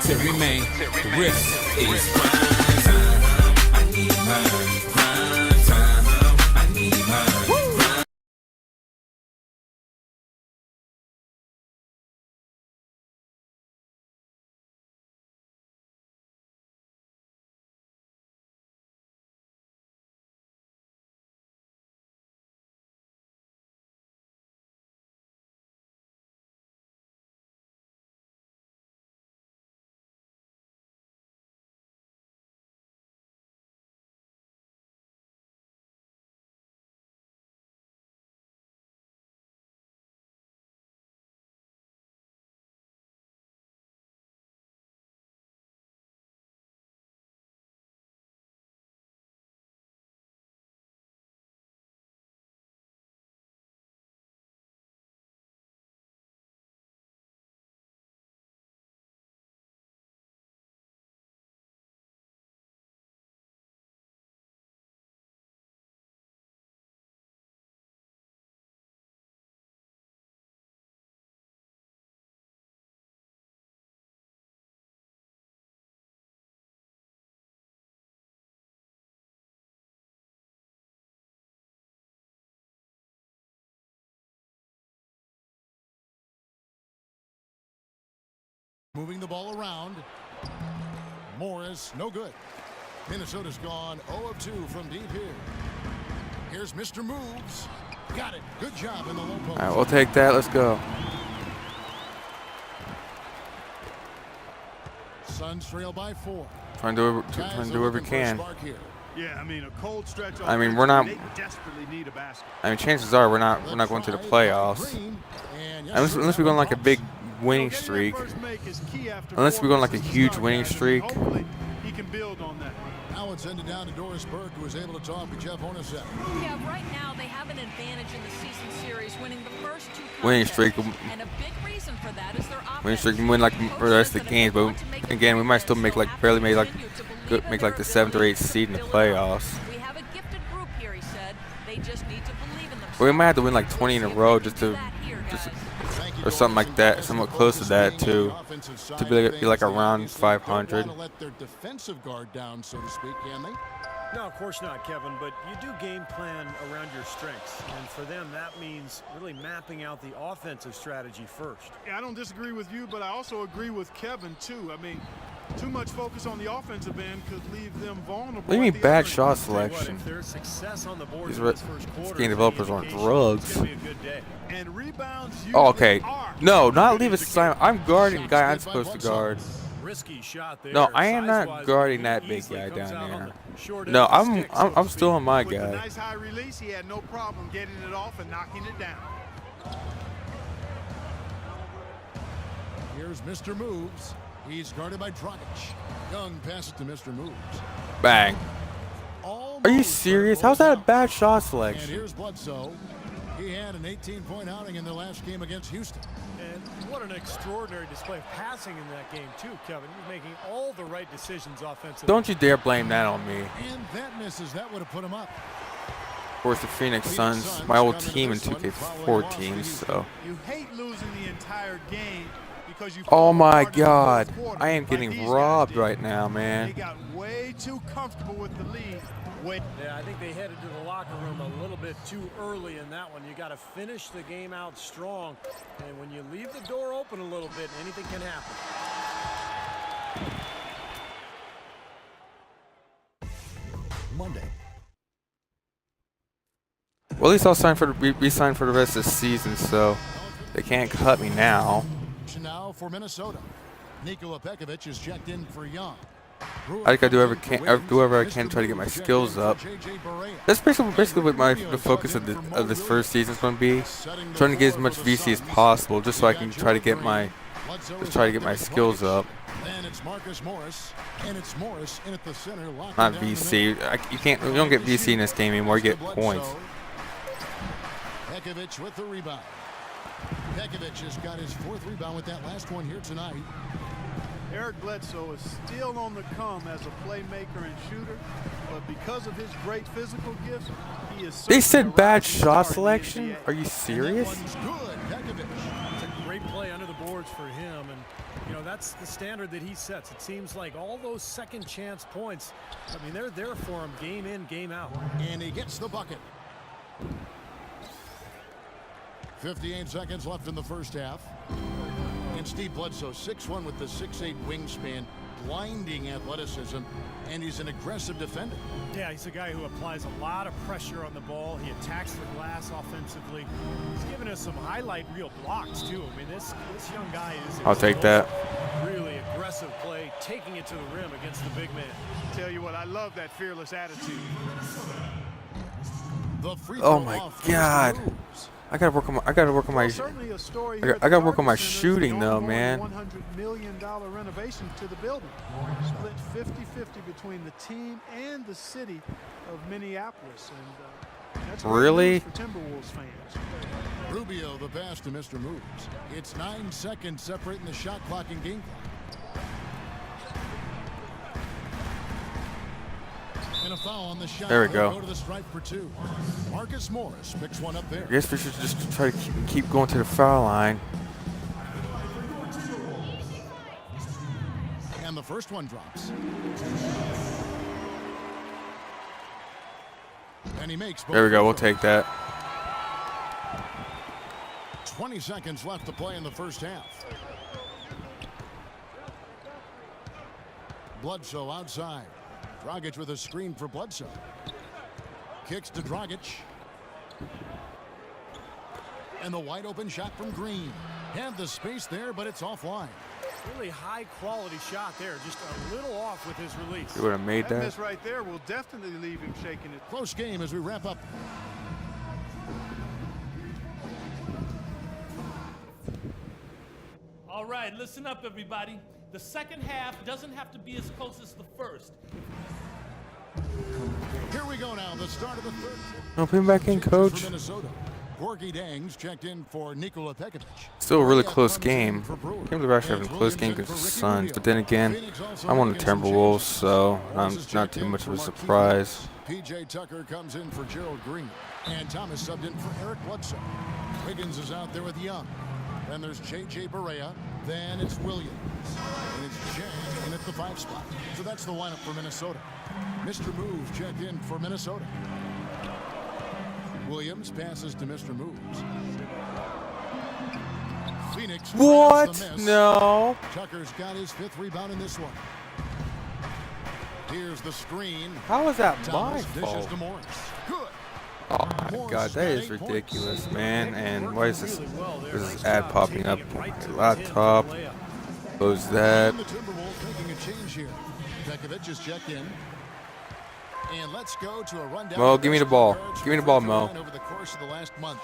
to remain. The risk is grind time. I need mine. Grind time. I need mine. Moving the ball around. Morris, no good. Minnesota's gone 0 of 2 from deep here. Here's Mr. Moves. Got it. Good job in the low post. All right, we'll take that. Let's go. Suns trail by 4. Trying to do whatever we can. Yeah, I mean a cold stretch. I mean, we're not. They desperately need a basket. I mean, chances are we're not going to the playoffs unless we go on like a big winning streak. Unless we go on like a huge winning streak. He can build on that. Now it's ended down to Doris Burke, who was able to talk to Jeff Hornacek. Yeah, right now they have an advantage in the season series, winning the first 2 Winning contests. streak. And a big reason for that is their offense. Winning streak. We win like for the rest of the games, but again, we might still make like barely make like the 7th or 8th seed in the playoffs. We have a gifted group here, he said. They just need to believe in themselves. But we might have to win like 20 in a row just or something like that, somewhat close to that too, to be like around 500. Let their defensive guard down, so to speak, can they? No, of course not, Kevin, but you do game plan around your strengths. And for them, that means really mapping out the offensive strategy first. Yeah, I don't disagree with you, but I also agree with Kevin, too. I mean, too much focus on the offensive end could leave them vulnerable. What do you mean bad shot selection? If there's success on the board These in this first quarter, game developers are on drugs. it's gonna be a good day. And rebounds Oh, okay. are No, not leave assignment. I'm guarding the guy I'm supposed to guard. Risky shot there. No, I am not Size-wise, guarding he that big easily guy comes down out on there. the short No, end of the stick, so to I'm still on my with the guy. nice high release. He had no problem getting it off and knocking it down. Here's Mr. Moves. He's guarded by Dragic. Young passes to Mr. Moves. Bang. Are you serious? How's that a bad shot And selection? here's Bledsoe. He had an 18-point outing in their last game against Houston. And what an extraordinary display of passing in that game, too, Kevin. He was making all the right decisions offensively. Don't you dare blame that on me. And that misses. That would have put him up. Of course, the Phoenix Suns, my old team in 2K14, so. You hate losing the entire game because you Oh my fought hard in the God. fourth quarter, I am like getting these guys robbed did. right now, They man. got way too comfortable with the lead. Yeah, I think they headed to the locker room a little bit too early in that one. You got to finish the game out strong. And when you leave the door open a little bit, anything can happen. Monday. Well, at least I'll be signed for the rest of the season, so they can't cut me now. Now for Minnesota. Nikola Pekovic is checked in for Young. I think I do whatever I can to try to get my skills up. That's basically what the focus of this first season is going to be, trying to get as much VC as possible, just so I can try to get my skills up. And it's Marcus Morris, and it's Morris in at the center. Not VC. You don't get VC in this game anymore. You get points. Pekovic with the rebound. Pekovic has got his 4th rebound with that last one here tonight. Eric Bledsoe is still on the come as a playmaker and shooter, but because of his great physical gifts, he is. They said bad shot selection. selection? Are you serious? Good, Pekovic. It's a great play under the board. boards for him, and you know that's the standard that he sets. It seems like all those second chance points, I mean, they're there for him game in, game out. And he gets the bucket. 58 seconds left in the first half. And Steve Bledsoe, 6'1" with the 6'8" wingspan, blinding athleticism, and he's an aggressive defender. Yeah, he's a guy who applies a lot of pressure on the ball. He attacks the glass offensively. He's given us some highlight reel blocks too. I mean, this young guy is. I'll take that. Really aggressive play, taking it to the rim against the big man. Tell you what, I love that fearless attitude. The free Oh throw my off for Mr. God. Moves. I gotta work on my. Well, certainly a story here at I gotta the work on my Target Center is shooting the though, ongoing man. $100 million renovation to the building. Split 50-50 between the team and the city of Minneapolis. And that's great Really? news for Timberwolves fans. Rubio, the pass to Mr. Moves. It's 9 seconds separating the shot clock and game clock. And a foul on the shot. There we They'll go. Go to the stripe for 2. Marcus Morris picks one up there. I guess we should just try to keep going to the foul line. And the first one drops. And he makes both. There we go. We'll free take that. throws. 20 seconds left to play in the first half. Bledsoe outside. Dragic with a screen for Bledsoe. Kicks to Dragic. And the wide open shot from Green. Had the space there, but it's offline. Really high quality shot there, just a little off with his release. You would have made That that. miss right there will definitely leave him shaking it. Close game as we wrap up. All right, listen up, everybody. The second half doesn't have to be as close as the first. Here we go now. The start of the third. No, put him back in, Changes coach. for Minnesota. Gorgie Dangs checked in for Nikola Pekovic. Still a really Rhea close comes game. in for Brewer. Can't believe we're actually having a close game against the Suns. But then again, I'm on the Timberwolves, so I'm not too much of a surprise. PJ Tucker comes in for Gerald Green. And Thomas subbed in for Eric Bledsoe. Wiggins is out there with Young. Then there's J.J. Barea. Then it's Williams. And it's Jay in at the 5 spot. So that's the lineup for Minnesota. Mr. Moves checked in for Minnesota. Williams passes to Mr. Moves. Phoenix. What? grabs the miss. No. Tucker's got his 5th rebound in this one. Here's the screen. How is that my Thomas dishes fault? to Morris. Good. Oh my God, that is ridiculous, man. And why is this? There's this ad popping up on my laptop. Close that. And the Timberwolves making a change here. Pekovic is checked in. And let's go to a rundown. Mo, of give me the best ball. guards Give me the from ball, free Mo. throw line over the course of the last month.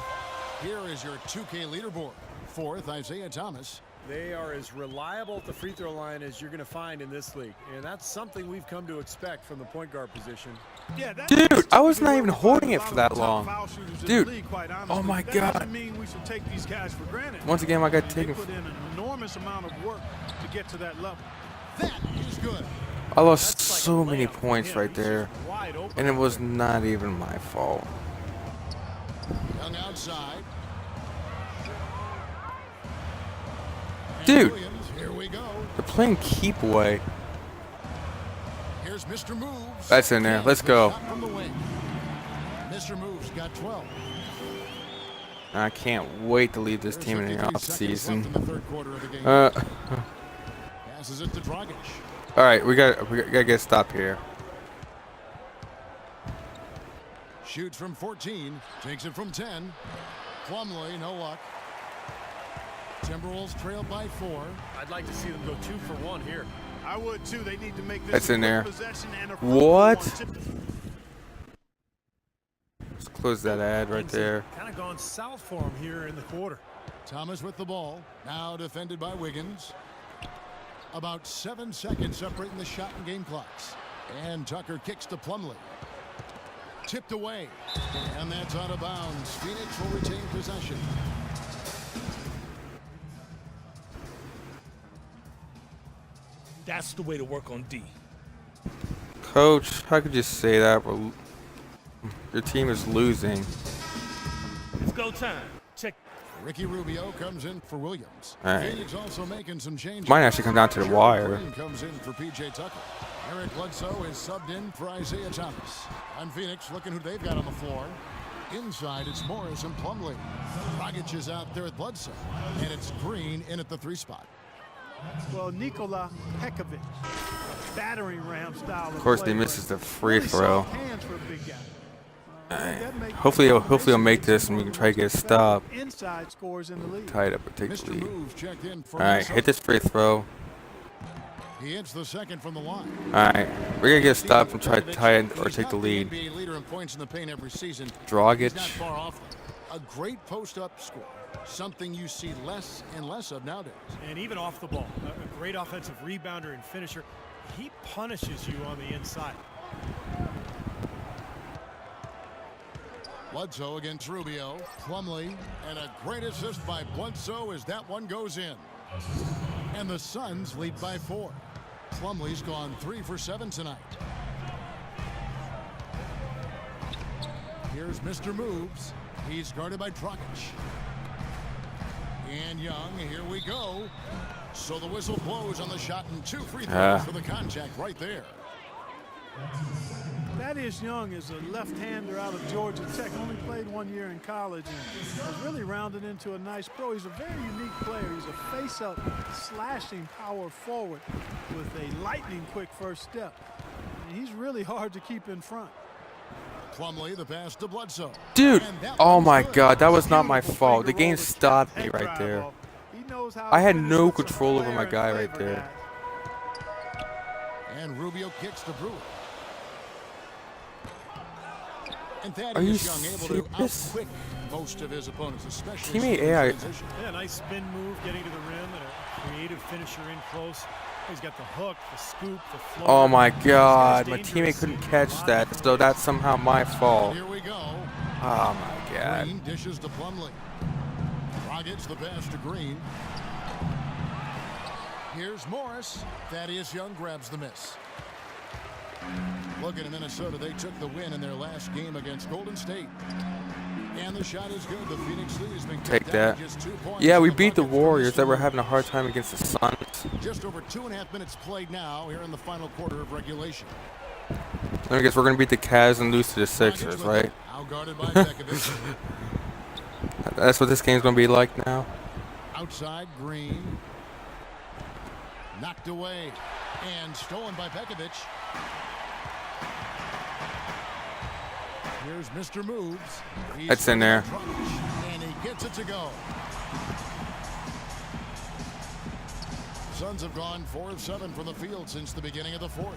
Here is your 2K leaderboard. 4th, Isaiah Thomas. They are as reliable at the free throw line as you're going to find in this league, and that's something we've come to expect from the point guard position. Yeah, that Dude, is I was typically not where even we find holding a it lot for of that the top long. foul shooters in Dude. the league, quite Oh honestly. my That God. doesn't mean we should take these guys for granted. Once again, I got They taken. put in an enormous amount of work to get to that level. That is good. I lost That's like so a many layup for points him. right He's there, just wide open. and it was not even my fault. Young outside. And Dude. Williams, here we go. They're playing keep away. Here's Mr. Moves. That's in there. And Let's the go. shot from the wing. Mr. Moves got 12. I can't wait to leave this There's team in the 53 off seconds left in season. the third quarter of the game. Passes it to Dragic. All right, we gotta get a stop here. Shoots from 14. Takes it from 10. Plumlee, no luck. Timberwolves trail by 4. I'd like to see them go 2 for 1 here. I would too. They need to make this That's a in quick there. possession and a What? fruitful one. Let's close that ad right there. Kind of gone south for him here in the quarter. Thomas with the ball. Now defended by Wiggins. About 7 seconds separating the shot and game clocks. And Tucker kicks to Plumlee. Tipped away. And that's out of bounds. Phoenix will retain possession. That's the way to work on D. Coach, how could you say that? Your team is losing. It's go time. Check. Ricky Rubio comes in for Williams. All right. Phoenix also making some changes. Might actually come down to the Gerald wire. Green comes in for P.J. Tucker. Eric Bledsoe is subbed in for Isaiah Thomas. And Phoenix looking who they've got on the floor. Inside, it's Morris and Plumlee. Dragic is out there at Bledsoe. And it's Green in at the 3 spot. Well, Nikola Pekovic, battering ram style. Of course, they misses the free throw. Hands for a big guy. Hopefully he'll make this and we can try to get a stop. Inside scores in the league. Tie it up and take the Mr. lead. Moves checked in for Alright, hit this free throw. He hits the second from the line. Alright, we're gonna get a stop and try to tie it or take the lead. He's not the NBA leader in points in the paint every season. Dragic. He's not far off. A great post-up score. Something you see less and less of nowadays. And even off the ball, a great offensive rebounder and finisher. He punishes you on the inside. Bledsoe against Rubio. Plumlee, and a great assist by Bledsoe as that one goes in. And the Suns lead by 4. Plumlee's gone 3 for 7 tonight. Here's Mr. Moves. He's guarded by Dragic. And Young, here we go. So the whistle blows on the shot and 2 free throws for the contact right there. Thaddeus Young is a left-hander out of Georgia Tech. Only played 1 year in college and has really rounded into a nice pro. He's a very unique player. He's a face-up, slashing power forward with a lightning-quick first step. And he's really hard to keep in front. Plumlee, the pass to Bledsoe. Dude, oh my god, that was not my fault. The game stopped me right there. I had no control over my guy right there. And Rubio kicks to Brewer. And Are you Thaddeus Young able to serious? outquick most of his opponents, especially Teammate in AI. transition. Yeah, nice spin move getting to the rim and a creative finisher in close. He's got the hook, the scoop, the flow. Oh my god, my teammate couldn't catch that, so that's somehow my fault. Here we go. Oh my god. Green dishes to Plumlee. Dragic the pass to Green. Here's Morris. Thaddeus Young grabs the miss. Looking at Minnesota, they took the win in their last game against Golden State. And the shot is good. The Phoenix lead has been Take cut down that. to just 2 points. Yeah, we in the beat the bucket for Warriors that were Minnesota. having a hard time against the Suns. Just over 2.5 minutes played now here in the final quarter of regulation. I guess we're gonna beat the Cavs and lose to the Sixers, right? Outguarded by Pekovic. That's what this game's gonna be like now. Outside, Green. Knocked away and stolen by Pekovic. Here's Mr. Moves. He's That's in there. and he gets it to go. Suns have gone 4 of 7 from the field since the beginning of the 4th.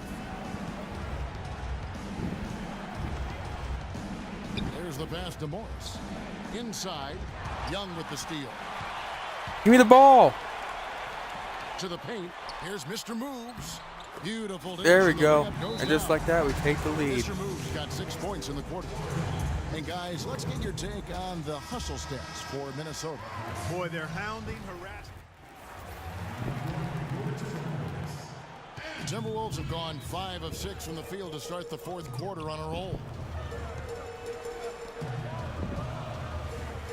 There's the pass to Morris. Inside, Young with the steal. Give me the ball. To the paint. Here's Mr. Moves. Beautiful. There we dish, go. the layup goes And just down. like that, we take the lead. Mr. Moves got 6 points in the quarter. And guys, let's get your take on the hustle stats for Minnesota. Boy, they're hounding, harassing. The Timberwolves have gone 5 of 6 from the field to start the 4th quarter on a roll.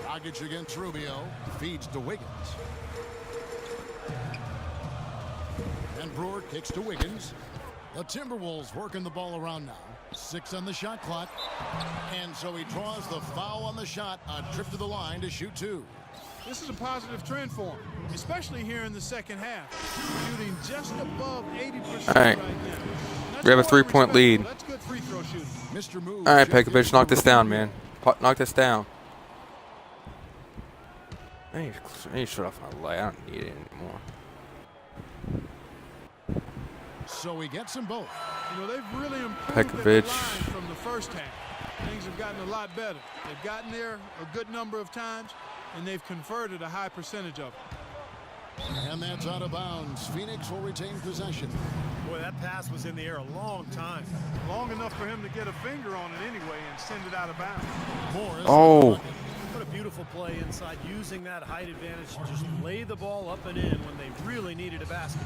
Dragic against Rubio. Feeds to Wiggins. And Brewer kicks to Wiggins. The Timberwolves working the ball around now. 6 on the shot clock. And so he draws the foul on the shot. A trip to the line to shoot 2. This is a positive trend for him, especially here in the second half. Shooting just above 80% All right. now. That's We have a more 3-point respectable. lead. That's good free throw shooting. Mr. Moves. All right, checked in Pekovic, knock for this down, Rubio. man. Knock this down. I need to shut off my light. I don't need it anymore. So he gets them both. You know, they've really improved Pekovic. their line from the first half. Things have gotten a lot better. They've gotten there a good number of times, and they've converted a high percentage of it. And that's out of bounds. Phoenix will retain possession. Boy, that pass was in the air a long time. Long enough for him to get a finger on it anyway and send it out of bounds. Morris. Oh. What a beautiful play inside, using that height advantage to just lay the ball up and in when they really needed a basket.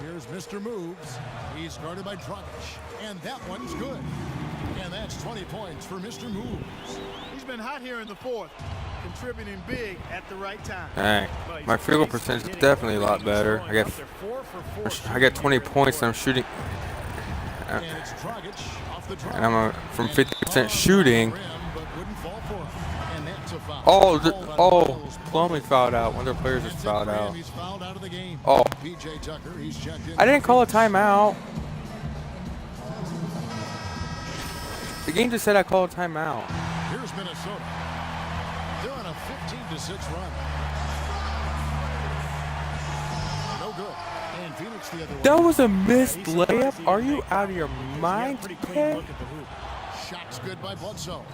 Here's Mr. Moves. He's guarded by Dragic. And that one's good. And that's 20 points for Mr. Moves. He's been hot here in the fourth, contributing big at the right time. Dang. My field goal percentage is definitely a lot better. I got 20 points and I'm shooting. And it's Dragic off the draw. And I'm from 50% shooting. But wouldn't fall for him. And that's a foul. Oh, Plumlee fouled out. One of their players just fouled out. He's fouled out of the game. Oh, PJ Tucker, he's checked in. I didn't call a timeout. The game just said I called a timeout. Here's Minnesota. They're on a 15-6 run. No good. And Phoenix the other way. That was a missed layup. Are you out of your mind? Pretty clean look at the hoop. Shots good by Bledsoe.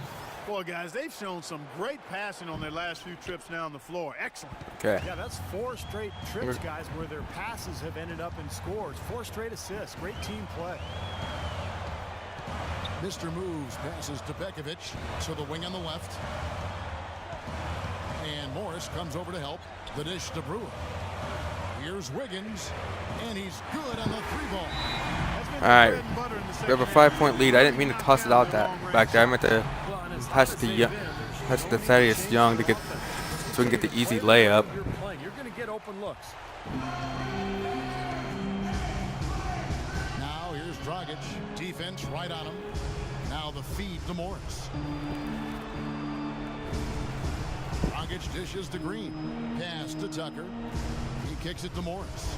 Boy, guys, they've shown some great passing on their last few trips down the floor. Excellent. Okay. Yeah, that's 4 straight trips, guys, where their passes have ended up in scores. 4 straight assists. Great team play. Mr. Moves passes to Bekovic to the wing on the left. And Morris comes over to help. The dish to Brewer. Here's Wiggins, and he's good on the 3-ball. All right. We have a 5-point lead. I didn't mean to toss it out back there. I meant to pass it to Thaddeus Young to get so we can get the easy layup. You're going to get open looks. Now here's Dragic. Defense right on him. Now the feed to Morris. Dragic dishes to Green. Pass to Tucker. He kicks it to Morris.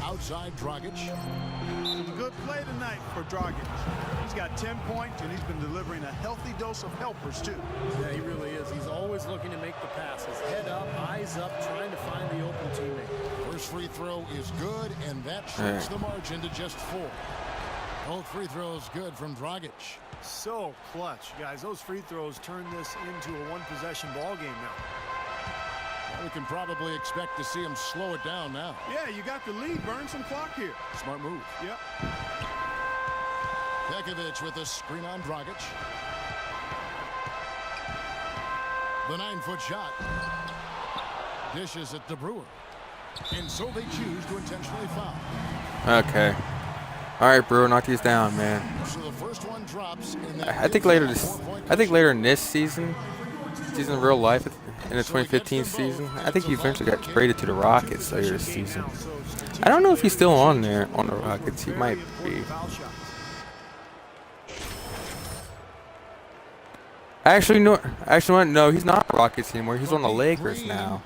Outside Dragic. It's a good play tonight for Dragic. He's got 10 points, and he's been delivering a healthy dose of helpers, too. Yeah, he really is. He's always looking to make the passes. Head up, eyes up, trying to find the open teammate. First free throw is good, and that shrinks the margin to just 4. Both free throws good from Dragic. So clutch, guys. Those free throws turn this into a one-possession ball game now. We can probably expect to see him slow it down now. Yeah, you got the lead. Burn some clock here. Smart move. Yep. Bekovic with a screen on Dragic. The 9-foot shot. Dishes it to Brewer. And so they choose to intentionally foul. Okay. All right, Brewer, knock these down, man. So the first one drops. And I think later in this season in real life, in the 2015 season, I think he eventually got traded to the Rockets later this season. I don't know if he's still on there on the Rockets. He might be. Actually, no, he's not Rockets anymore. He's on the Lakers now.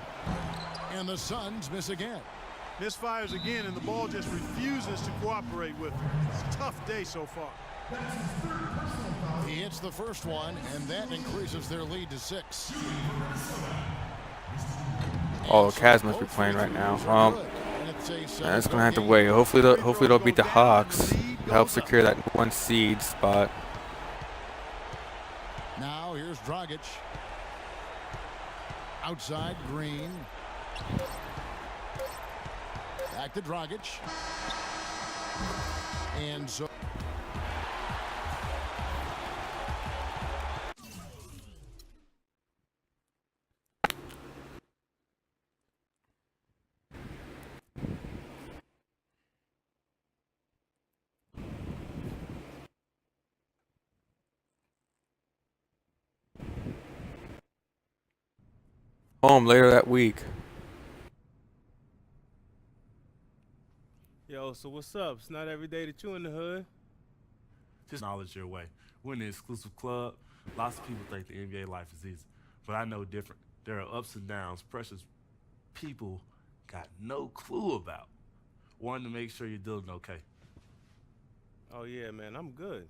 And the Suns miss again. Misfires again, and the ball just refuses to cooperate with him. It's a tough day so far. He hits the first one, and that increases their lead to 6. Oh, Cavs must be playing right now. That's gonna have to wait. Hopefully they'll beat the Hawks to help secure that 1 seed spot. Now here's Dragic. Outside Green. Back to Dragic. And so home later that week. Yo, so what's up? It's not every day that you in the hood. Just knowledge your way. We're in the exclusive club. Lots of people think the NBA life is easy, but I know different. There are ups and downs, pressures people got no clue about. Wanted to make sure you're doing okay. Oh yeah, man, I'm good.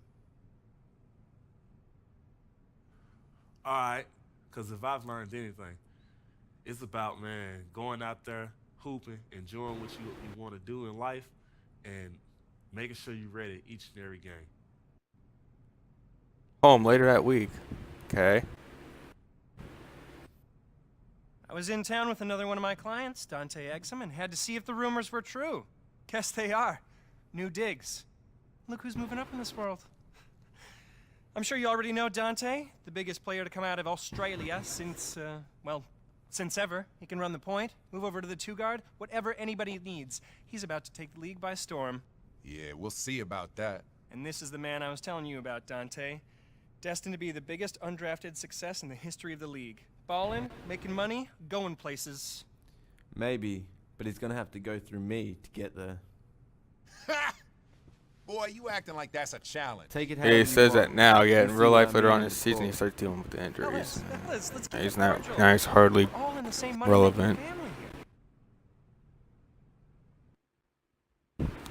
All right, because if I've learned anything, it's about, man, going out there, hooping, enjoying what you want to do in life, and making sure you're ready each and every game. Home later that week. Okay. I was in town with another one of my clients, Dante Exum, and had to see if the rumors were true. Guess they are. New digs. Look who's moving up in this world. I'm sure you already know Dante, the biggest player to come out of Australia since ever. He can run the point, move over to the 2 guard, whatever anybody needs. He's about to take the league by storm. Yeah, we'll see about that. And this is the man I was telling you about, Dante. Destined to be the biggest undrafted success in the history of the league. Ballin', making money, going places. Maybe, but he's gonna have to go through me to get there. Boy, you acting like that's a challenge. Take it how Yeah, he you says that want. now. Yeah, in We'll real see life what later I on in mean the season, he before. starts dealing with the injuries. Let's get He's the not. cordial. Now he's hardly All in the same money-making relevant. family.